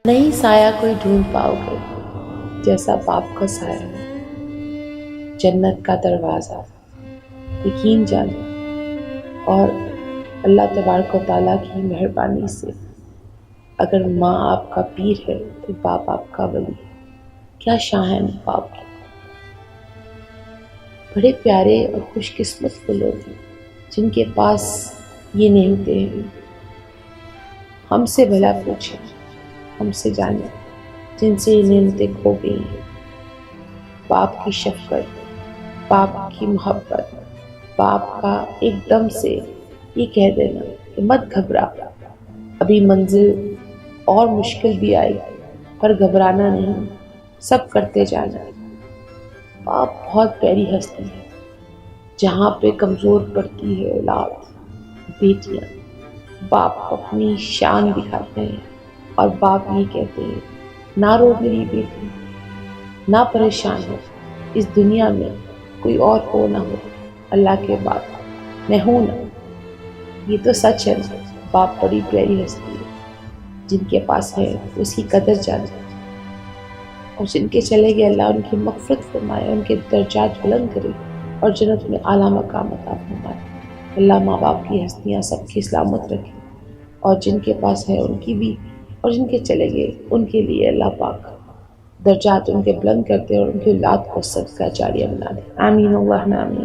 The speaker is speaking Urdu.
نہیں سایہ کوئی ڈھونڈ پاؤ گے جیسا باپ کا سایہ ہے، جنت کا دروازہ یقین جانا۔ اور اللہ تبارک و تعالیٰ کی مہربانی سے اگر ماں آپ کا پیر ہے تو باپ آپ کا ولی ہے۔ کیا شان ہے باپ کی! بڑے پیارے اور خوش قسمت وہ لوگ ہیں جن کے پاس یہ نعمتیں ہیں۔ ہم سے بھلا پوچھیں، ہم سے جانیں جن سے یہ نعمتیں کھو گئی ہیں۔ باپ کی شفقت، باپ کی محبت، باپ کا ایک دم سے یہ کہہ دینا کہ مت گھبرا، ابھی منزل اور مشکل بھی آئی پر گھبرانا نہیں، سب کرتے جانا۔ باپ بہت پیاری ہستی ہے۔ جہاں پہ کمزور پڑتی ہے اولاد، بیٹیاں باپ کو اپنی شان دکھاتے ہیں اور باپ یہ کہتے ہیں نہ رو میری بیٹی، نہ پریشان ہو، اس دنیا میں کوئی اور ہو نہ ہو اللہ کے بعد میں ہوں نا۔ یہ تو سچ ہے نا۔ باپ بڑی پیاری ہستی ہے، جن کے پاس ہے اس کی قدر جانے، اور جن کے چلے گئے اللہ ان کی مغفرت فرمائے، ان کے درجات بلند کرے اور جنت میں اعلیٰ مقام عطا فرمائے۔ اللہ ماں باپ کی ہستیاں سب کی سلامت رکھے، اور جن کے پاس ہے ان کی بھی، اور جن کے چلے گئے ان کے لیے اللہ پاک درجات ان کے بلند کرتے اور ان کی اولاد کو صدقہ جاریہ بنا دے۔ آمین اللہم آمین۔